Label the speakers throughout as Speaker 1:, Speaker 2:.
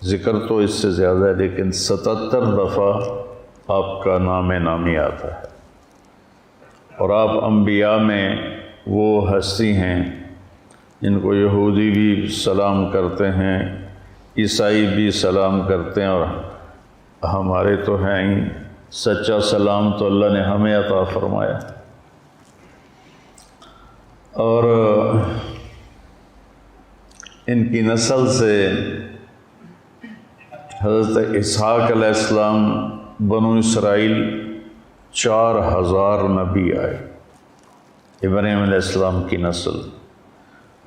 Speaker 1: ذکر تو اس سے زیادہ ہے، لیکن 77 دفعہ آپ کا نام نامی آتا ہے، اور آپ انبیاء میں وہ ہستی ہیں جن کو یہودی بھی سلام کرتے ہیں، عیسائی بھی سلام کرتے ہیں، اور ہمارے تو ہیں ہی سچا سلام تو اللہ نے ہمیں عطا فرمایا۔ اور ان کی نسل سے حضرت اسحاق علیہ السلام بنو اسرائیل 4000 نبی آئے، ابراہیم علیہ السلام کی نسل،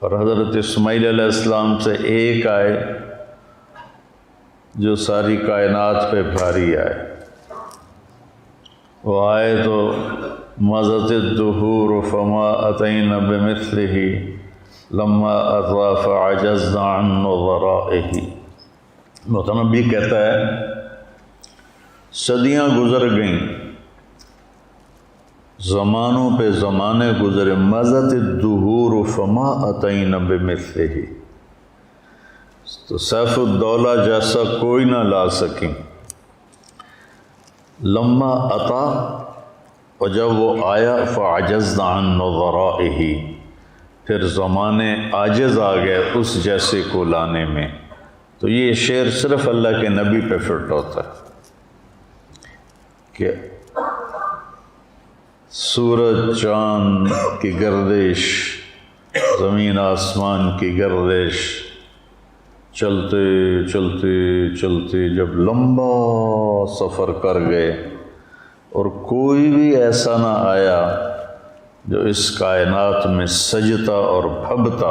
Speaker 1: اور حضرت اسماعیل علیہ السلام سے ایک آئے جو ساری کائنات پہ بھاری آئے۔ وہ آئے تو مضت الدہور فما اتینا بمثلہ لما اطوا فعجزنا عن نظرائہ۔ متنبی کہتا ہے صدیاں گزر گئیں، زمانوں پہ زمانے گزرے، مضت الدہور فما اتینا بمثلہ، تو سیف الدولہ جیسا کوئی نہ لا سکیں۔ لما اتا، اور جب وہ آیا، فعجزنا عن نظرائہ، پھر زمانے عاجز آ گئے اس جیسے کو لانے میں۔ تو یہ شعر صرف اللہ کے نبی پہ فٹ ہوتا ہے کہ سورج چاند کی گردش، زمین آسمان کی گردش، چلتے چلتے چلتے جب لمبا سفر کر گئے، اور کوئی بھی ایسا نہ آیا جو اس کائنات میں سجتا اور بھبتا،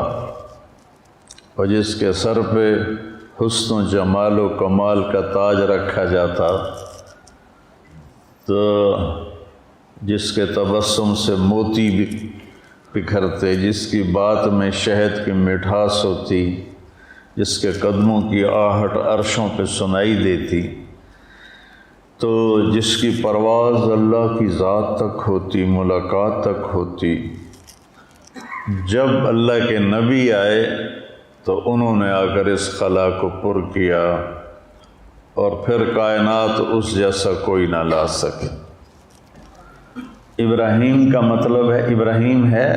Speaker 1: اور جس کے سر پہ حسن و جمال و کمال کا تاج رکھا جاتا، تو جس کے تبسم سے موتی بھی بکھرتے، جس کی بات میں شہد کی مٹھاس ہوتی، جس کے قدموں کی آہٹ عرشوں پہ سنائی دیتی، تو جس کی پرواز اللہ کی ذات تک ہوتی، ملاقات تک ہوتی، جب اللہ کے نبی آئے تو انہوں نے آ کر اس خلا کو پر کیا، اور پھر کائنات اس جیسا کوئی نہ لا سکے۔ ابراہیم کا مطلب ہے، ابراہیم ہے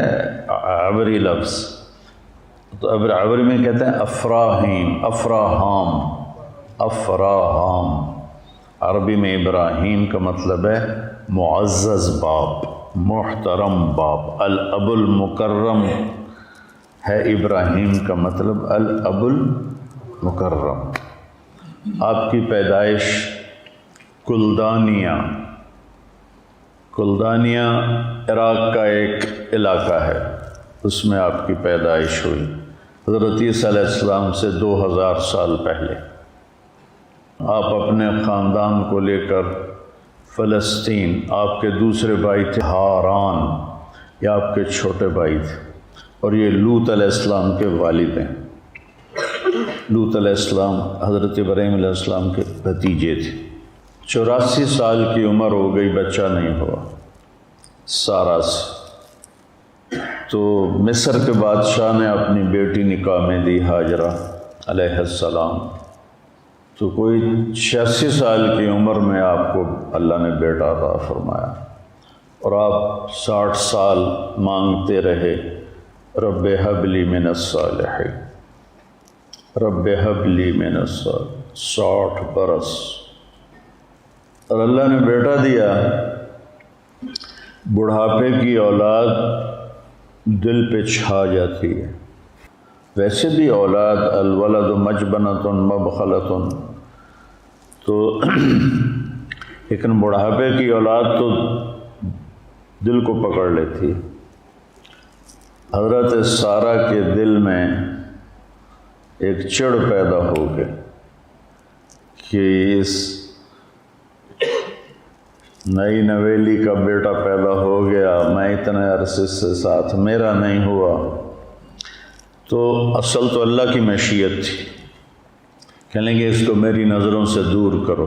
Speaker 1: عبری لفظ، تو عبری میں کہتے ہیں افراہیم، افراہام، افراہام۔ عربی میں ابراہیم کا مطلب ہے معزز باپ، محترم باپ، الاب المکرم ہے ابراہیم کا مطلب، الاب المکرم۔ آپ کی پیدائش کلدانیہ، کلدانیہ عراق کا ایک علاقہ ہے، اس میں آپ کی پیدائش ہوئی، حضرت عیسیٰ علیہ السلام سے 2000 سال پہلے۔ آپ اپنے خاندان کو لے کر فلسطین، آپ کے دوسرے بھائی تھے ہاران، یا آپ کے چھوٹے بھائی تھے، اور یہ لوط علیہ السلام کے والد ہیں۔ لوط علیہ السلام حضرت ابراہیم علیہ السلام کے بھتیجے تھے۔ 84 سال کی عمر ہو گئی، بچہ نہیں ہوا سارا سے، تو مصر کے بادشاہ نے اپنی بیٹی نکاح میں دی، ہاجرہ علیہ السلام، تو کوئی 86 سال کی عمر میں آپ کو اللہ نے بیٹا عطا فرمایا، اور آپ 60 سال مانگتے رہے، رب ہب لی من الصالحین، رب ہب لی من الصالحین، 60 برس، اور اللہ نے بیٹا دیا۔ بڑھاپے کی اولاد دل پہ چھا جاتی ہے، ویسے بھی اولاد الولد مجبنۃ مبخلۃ، تو لیکن بڑھاپے کی اولاد تو دل کو پکڑ لیتی ہے۔ حضرت سارہ کے دل میں ایک چڑ پیدا ہو گئی کہ اس نئی نویلی کا بیٹا پیدا ہو گیا، میں اتنے عرصے سے ساتھ میرا نہیں ہوا، تو اصل تو اللہ کی مشیت تھی، کہنے گے اس کو میری نظروں سے دور کرو۔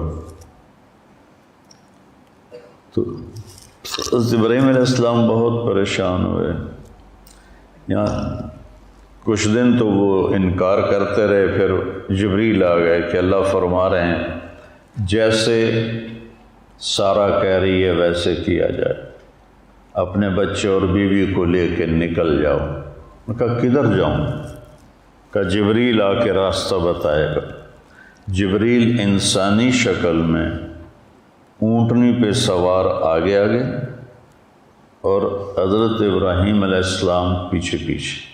Speaker 1: تو حضرت ابراہیم علیہ السلام بہت پریشان ہوئے، یہاں کچھ دن تو وہ انکار کرتے رہے، پھر جبریل آ گئے کہ اللہ فرما رہے ہیں جیسے سارا کہہ رہی ہے ویسے کیا جائے، اپنے بچے اور بیوی کو لے کے نکل جاؤ۔ میں کہا کدھر جاؤں؟ کہ جبریل آ کے راستہ بتائے گا۔ جبریل انسانی شکل میں اونٹنی پہ سوار آگے آگے اور حضرت ابراہیم علیہ السلام پیچھے پیچھے،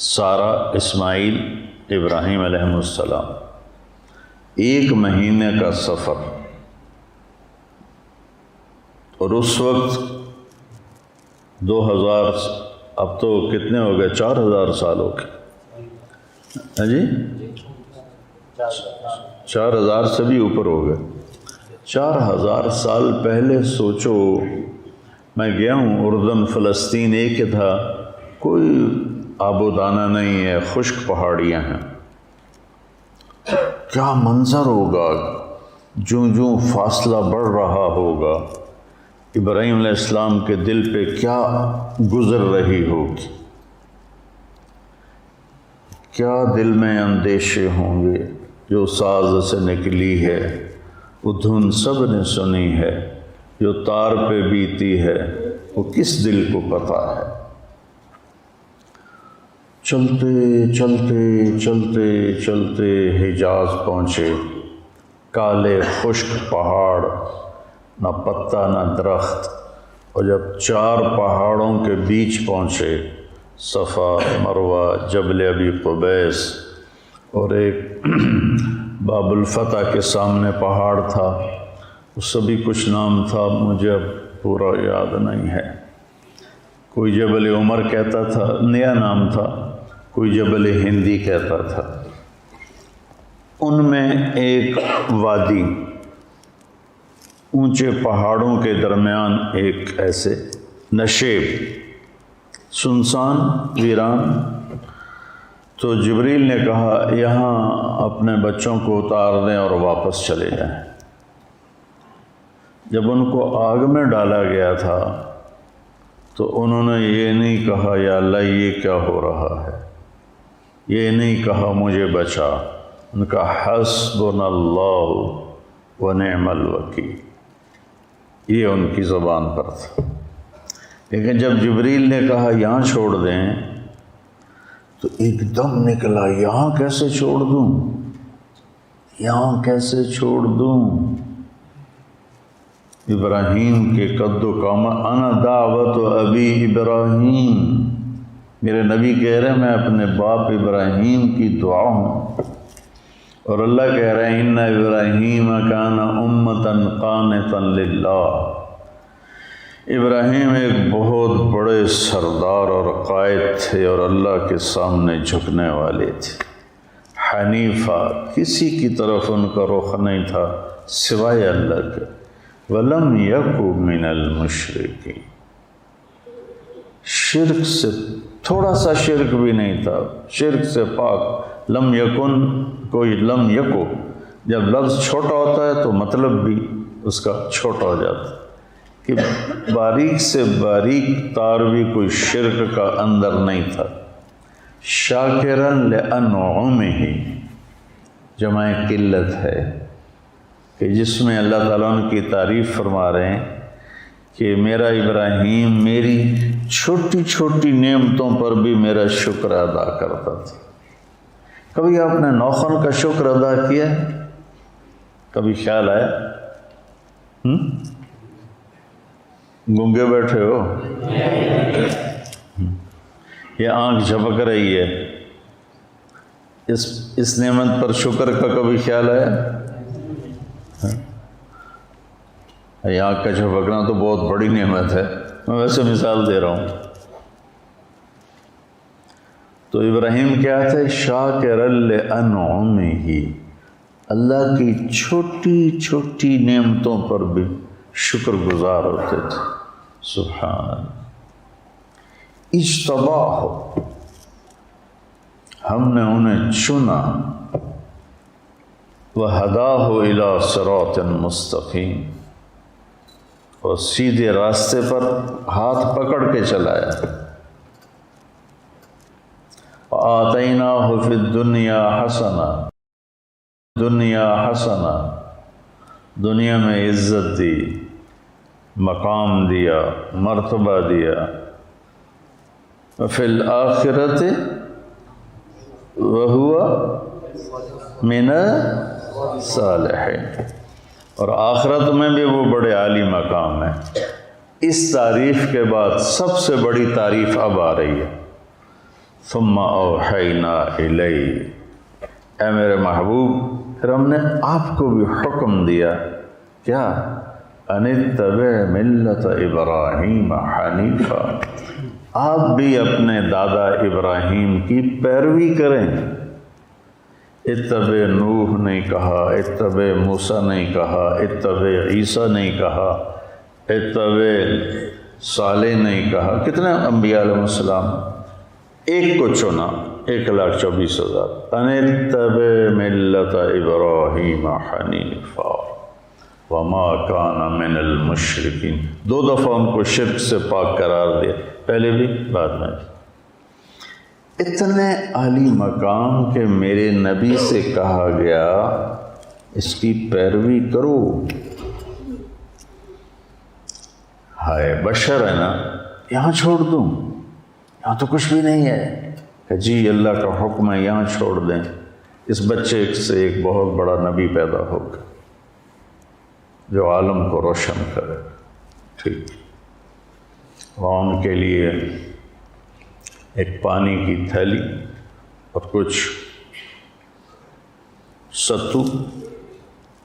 Speaker 1: سارا، اسماعیل، ابراہیم علیہ السلام، 1 مہینے کا سفر۔ اور اس وقت 2000، اب تو کتنے ہو گئے، 4000 سال ہو گئے، ہاں جی 4000 سے بھی اوپر ہو گئے۔ 4000 سال پہلے سوچو، میں گیا ہوں اردن، فلسطین ایک ہی تھا، کوئی آب و دانہ نہیں ہے، خشک پہاڑیاں ہیں۔ کیا منظر ہوگا، جوں جوں فاصلہ بڑھ رہا ہوگا، ابراہیم علیہ السلام کے دل پہ کیا گزر رہی ہوگی، کیا دل میں اندیشے ہوں گے۔ جو ساز سے نکلی ہے وہ دھن سب نے سنی ہے، جو تار پہ بیتی ہے وہ کس دل کو پتہ ہے۔ چلتے چلتے چلتے چلتے حجاز پہنچے، کالے خشک پہاڑ، نہ پتا نہ درخت، اور جب 4 پہاڑوں کے بیچ پہنچے، صفا، مروہ، جبل ابی قبیس، اور ایک باب الفتح کے سامنے پہاڑ تھا، اس سے بھی کچھ نام تھا، مجھے اب پورا یاد نہیں ہے۔ کوئی جبل عمر کہتا تھا، نیا نام تھا، کوئی جبل ہندی کہتا تھا۔ ان میں ایک وادی، اونچے پہاڑوں کے درمیان ایک ایسے نشیب، سنسان، ویران۔ تو جبریل نے کہا یہاں اپنے بچوں کو اتار دیں اور واپس چلے جائیں۔ جب ان کو آگ میں ڈالا گیا تھا تو انہوں نے یہ نہیں کہا یا اللہ یہ کیا ہو رہا ہے، یہ نہیں کہا مجھے بچا، ان کا حسبنا اللہ ونعم الوکیل، یہ ان کی زبان پر تھا۔ لیکن جب جبریل نے کہا یہاں چھوڑ دیں تو ایک دم نکلا، یہاں کیسے چھوڑ دوں، یہاں کیسے چھوڑ دوں؟ ابراہیم کے قد و قامت، انا دعوت ابی ابراہیم، میرے نبی کہہ رہے ہیں میں اپنے باپ ابراہیم کی دعا ہوں، اور اللہ کہہ رہے ہیں ان ابراہیم کان امتا قانتا للہ، ابراہیم ایک بہت بڑے سردار اور قائد تھے اور اللہ کے سامنے جھکنے والے تھے۔ حنیفہ، کسی کی طرف ان کا رخ نہیں تھا سوائے اللہ کے۔ وَلَمْ يَكُ مِنَ الْمُشْرِكِينَ، شرک سے تھوڑا سا شرک بھی نہیں تھا، شرک سے پاک۔ لم یکن، کوئی لم یکو، جب لفظ چھوٹا ہوتا ہے تو مطلب بھی اس کا چھوٹا ہو جاتا ہے، کہ باریک سے باریک تار بھی کوئی شرک کا اندر نہیں تھا۔ شاکرن لانعمہ، جمع قلت ہے کہ جس میں اللہ تعالیٰ ان کی تعریف فرما رہے ہیں کہ میرا ابراہیم میری چھوٹی چھوٹی نعمتوں پر بھی میرا شکر ادا کرتا تھا۔ کبھی آپ نے نوخن کا شکر ادا کیا ہے؟ کبھی خیال آیا؟ گنگے بیٹھے ہو، یہ آنکھ جھپک رہی ہے، اس نعمت پر شکر کا کبھی خیال آیا؟ یہ آنکھ کا جھپکنا تو بہت بڑی نعمت ہے، میں ویسے مثال دے رہا ہوں۔ تو ابراہیم کیا تھے؟ شاکر لانعمہ، اللہ کی چھوٹی چھوٹی نعمتوں پر بھی شکر گزار ہوتے تھے۔ سبحان، اجتباہ، ہم نے انہیں چنا، وہداہ الی صراط مستقیم، اور سیدھے راستے پر ہاتھ پکڑ کے چلایا۔ وآتیناہ فی الدنیا حسنہ، دنیا حسنہ، دنیا میں عزت دی، مقام دیا، مرتبہ دیا، وفی الآخرۃ وہو من الصالحین، اور آخرت میں بھی وہ بڑے عالی مقام ہے۔ اس تعریف کے بعد سب سے بڑی تعریف اب آ رہی ہے، ثم اوحینا الیک، اے میرے محبوب پھر ہم نے آپ کو بھی حکم دیا، کیا؟ ان اتبع ملت ابراہیم حنیفا، آپ بھی اپنے دادا ابراہیم کی پیروی کریں۔ اتبع نوح نہیں کہا، اتبع موسیٰ نہیں کہا، اتبع عیسیٰ نہیں کہا، اتبع صالح نہیں کہا، کتنے انبیاء علیہ السلام، ایک کو چنا، 1,24,000۔ ان اتبع ملت ابراہیم حنیفا وما کان من المشرکین، 2 دفعہ ان کو شرک سے پاک قرار دیا، پہلے بھی بعد میں بھی۔ اتنے عالی مقام کے میرے نبی سے کہا گیا اس کی پیروی کرو۔ ہائے بشر ہے نا، یہاں چھوڑ دوں، یہاں تو کچھ بھی نہیں ہے، کہ جی اللہ کا حکم ہے یہاں چھوڑ دیں، اس بچے سے ایک بہت بڑا نبی پیدا ہوگا جو عالم کو روشن کرے، ٹھیک، وہاں ان کے لیے ایک پانی کی تھیلی اور کچھ ستو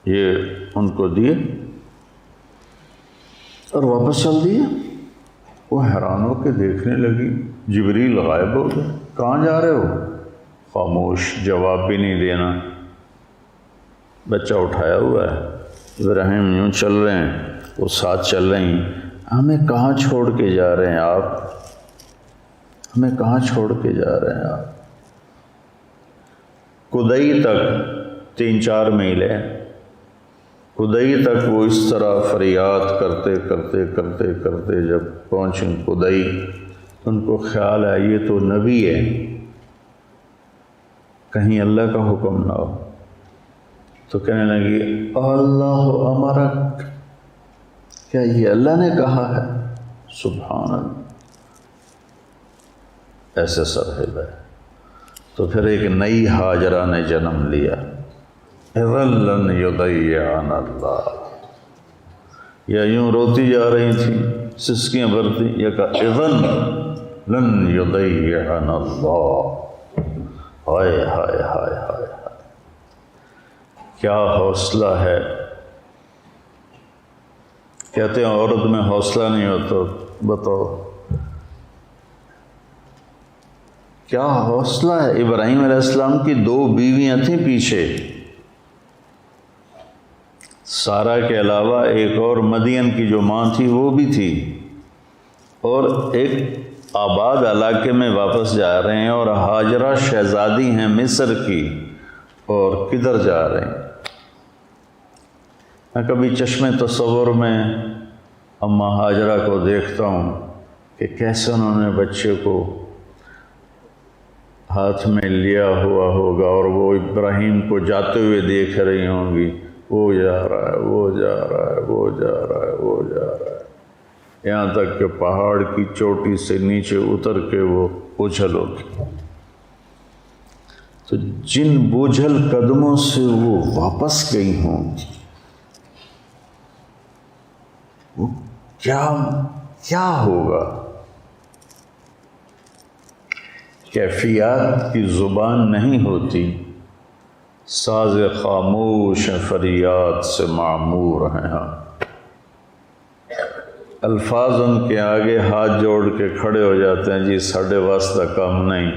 Speaker 1: یہ ان کو دیے اور واپس چل دیے۔ وہ حیران ہو کے دیکھنے لگی، جبریل غائب ہو گئے، کہاں جا رہے ہو؟ خاموش، جواب بھی نہیں دینا، بچہ اٹھایا ہوا ہے، ابراہیم یوں چل رہے ہیں، وہ ساتھ چل رہے ہیں، ہمیں کہاں چھوڑ کے جا رہے ہیں آپ؟ ہمیں کہاں چھوڑ کے جا رہے ہیں آپ؟ کدئی تک 3-4 میل ہے، کدئی تک وہ اس طرح فریاد کرتے کرتے کرتے کرتے جب پہنچیں کدئی، ان کو خیال ہے یہ تو نبی ہے، کہیں اللہ کا حکم نہ ہو، تو کہنے لگی اللہ امرک، کیا یہ اللہ نے کہا ہے؟ سبحان اللہ، ایسے سر ہلا ہے۔ تو پھر ایک نئی ہاجرہ نے جنم لیا، اذن لن یضیعنا اللہ، یا یوں روتی جا رہی تھی، سسکیاں بھرتی، یا کہا اذن لن یضیعنا اللہ، ہائے ہائے ہائے ہائے، کیا حوصلہ ہے۔ کہتے ہیں عورت میں حوصلہ نہیں ہوتا، بتاؤ کیا حوصلہ ہے۔ ابراہیم علیہ السلام کی 2 بیویاں تھیں پیچھے، سارا کے علاوہ ایک اور مدین کی جو ماں تھی وہ بھی تھی، اور ایک آباد علاقے میں واپس جا رہے ہیں، اور ہاجرہ شہزادی ہیں مصر کی، اور کدھر جا رہے ہیں۔ میں کبھی چشم تصور میں اماں ہاجرہ کو دیکھتا ہوں کہ کیسے انہوں نے بچے کو ہاتھ میں لیا ہوا ہوگا، اور وہ ابراہیم کو جاتے ہوئے دیکھ رہی ہوں گی، وہ جا رہا ہے، وہ جا رہا ہے، وہ جا رہا ہے، وہ جا رہا ہے، یہاں تک کہ پہاڑ کی چوٹی سے نیچے اتر کے وہ اچھل ہو گئی۔ تو جن بوجھل قدموں سے وہ واپس گئی ہوں گی، وہ کیا ہوگا؟ کیفیات کی زبان نہیں ہوتی، ساز خاموش فریاد سے معمور ہیں ہاں، الفاظ ان کے آگے ہاتھ جوڑ کے کھڑے ہو جاتے ہیں، جی ساڑھے واسطہ کام نہیں،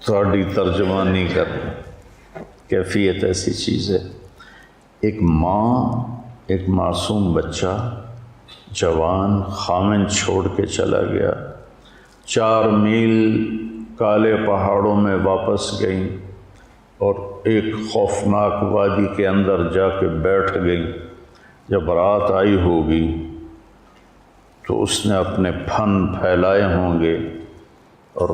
Speaker 1: تھوڑی ترجمانی کریں۔ کیفیت ایسی چیز ہے، ایک ماں ایک معصوم بچہ جوان خامن چھوڑ کے چلا گیا، 4 میل کالے پہاڑوں میں واپس گئیں، اور ایک خوفناک وادی کے اندر جا کے بیٹھ گئی۔ جب رات آئی ہوگی تو اس نے اپنے پھن پھیلائے ہوں گے اور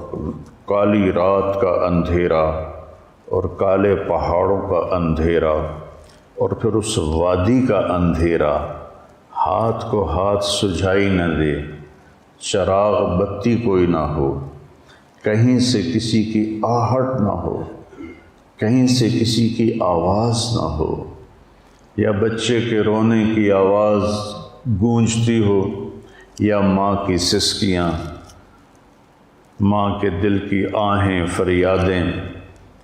Speaker 1: کالی رات کا اندھیرا اور کالے پہاڑوں کا اندھیرا اور پھر اس وادی کا اندھیرا ہاتھ کو ہاتھ سجھائی نہ دے، چراغ بتی کوئی نہ ہو، کہیں سے کسی کی آہٹ نہ ہو، کہیں سے کسی کی آواز نہ ہو، یا بچے کے رونے کی آواز گونجتی ہو، یا ماں کی سسکیاں، ماں کے دل کی آہیں فریادیں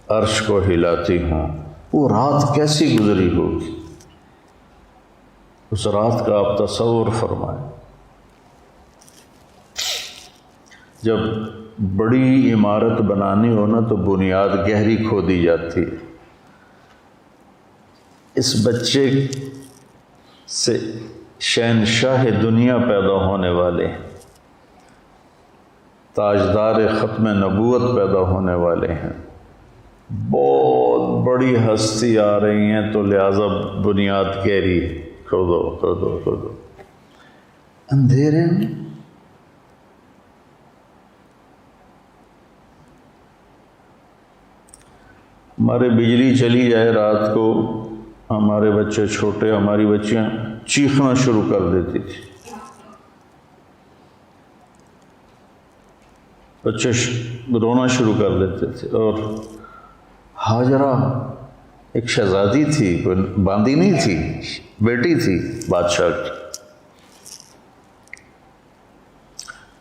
Speaker 1: عرش کو ہلاتی ہوں۔ وہ رات کیسی گزری ہوگی؟ اس رات کا آپ تصور فرمائیں۔ جب بڑی عمارت بنانی ہو نا تو بنیاد گہری کھودی جاتی ہے۔ اس بچے سے شہنشاہ دنیا پیدا ہونے والے ہیں، تاجدار ختم نبوت پیدا ہونے والے ہیں، بہت بڑی ہستی آ رہی ہیں، تو لہٰذا بنیاد گہری کھودو کھودو کھودو۔ اندھیرے میں ہمارے بجلی چلی جائے رات کو، ہمارے بچے چھوٹے، ہماری بچیاں چیخنا شروع کر دیتی تھی، بچے رونا شروع کر دیتے تھے۔ اور ہاجرہ ایک شہزادی تھی، کوئی باندی نہیں تھی، بیٹی تھی بادشاہ کی۔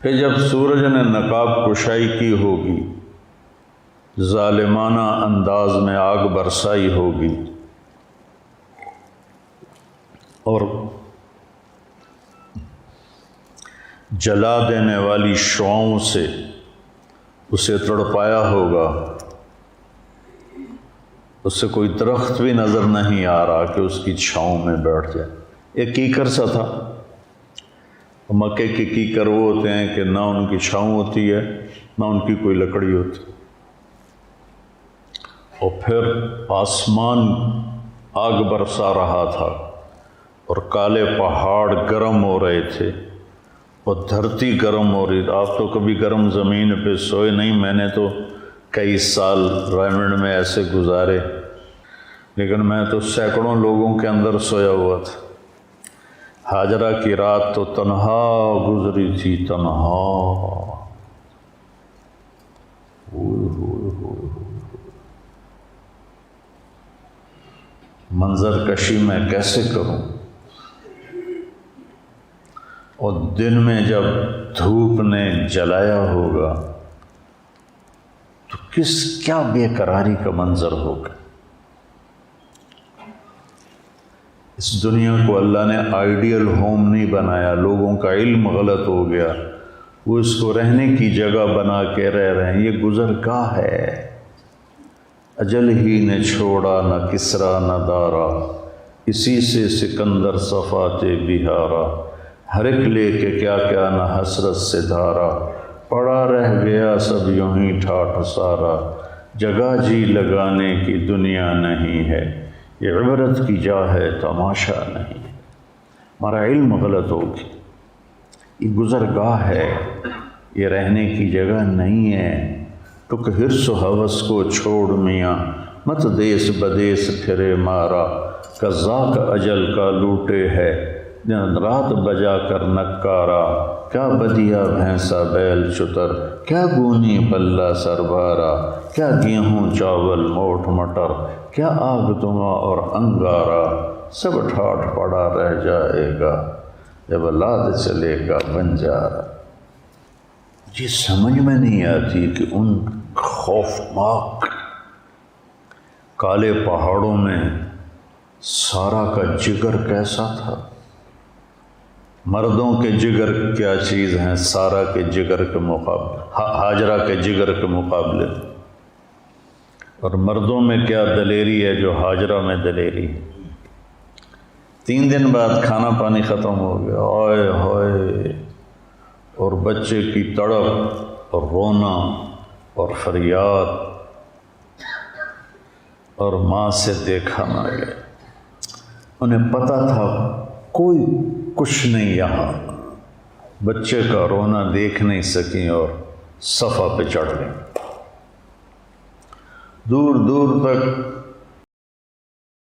Speaker 1: پھر جب سورج نے نقاب کشائی کی ہوگی، ظالمانہ انداز میں آگ برسائی ہوگی، اور جلا دینے والی شعاؤں سے اسے تڑپایا ہوگا، اس سے کوئی درخت بھی نظر نہیں آ رہا کہ اس کی چھاؤں میں بیٹھ جائے۔ ایک کیکر سا تھا، مکے کے کیکر وہ ہوتے ہیں کہ نہ ان کی چھاؤں ہوتی ہے نہ ان کی کوئی لکڑی ہوتی، اور پھر آسمان آگ برسا رہا تھا اور کالے پہاڑ گرم ہو رہے تھے اور دھرتی گرم ہو رہی۔ آپ تو کبھی گرم زمین پہ سوئے نہیں، میں نے تو کئی سال رائمنڈ میں ایسے گزارے، لیکن میں تو سینکڑوں لوگوں کے اندر سویا ہوا تھا۔ ہاجرہ کی رات تو تنہا گزری تھی، تنہا۔ منظر کشی میں کیسے کروں؟ اور دن میں جب دھوپ نے جلایا ہوگا تو کیا بے قراری کا منظر ہوگا۔ اس دنیا کو اللہ نے آئیڈیل ہوم نہیں بنایا، لوگوں کا علم غلط ہو گیا، وہ اس کو رہنے کی جگہ بنا کے رہ رہے ہیں۔ یہ گزرگاہ ہے، اجل ہی نے چھوڑا نہ کسرا نہ دارا، اسی سے سکندر صفات بہارا، ہر ایک لے کے کیا کیا نہ حسرت سے دھارا، پڑا رہ گیا سب یوں ہی ٹھاٹھ سارا، جگہ جی لگانے کی دنیا نہیں ہے، یہ عبرت کی جا ہے تماشا نہیں ہے۔ ہمارا علم غلط ہوگی، یہ گزرگاہ ہے، یہ رہنے کی جگہ نہیں ہے۔ ٹک حرص و ہوس کو چھوڑ میاں، مت دیس بدیس پھرے مارا، قضاء اجل کا لوٹے ہے، دن رات بجا کر نکارا، کیا بدیا بھینسا بیل چتر، کیا گونی پلہ سربارا، کیا گیہوں چاول موٹ مٹر، کیا آگ دماں اور انگارا، سب ٹھاٹھ پڑا رہ جائے گا جب لاد چلے گا بنجارا۔ یہ سمجھ میں نہیں آتی کہ ان خوفناک کالے پہاڑوں میں سارا کا جگر کیسا تھا۔ مردوں کے جگر کیا چیز ہیں سارا کے جگر کے مقابلے، ہاجرہ کے جگر کے مقابلے، اور مردوں میں کیا دلیری ہے جو ہاجرہ میں دلیری ہے۔ 3 دن بعد کھانا پانی ختم ہو گیا، اوئے ہوئے، اور بچے کی تڑپ اور رونا اور فریاد، اور ماں سے دیکھا نہ گیا۔ انہیں پتہ تھا کوئی کچھ نہیں یہاں، بچے کا رونا دیکھ نہیں سکیں اور صفا پہ چڑھ گئیں۔ دور دور تک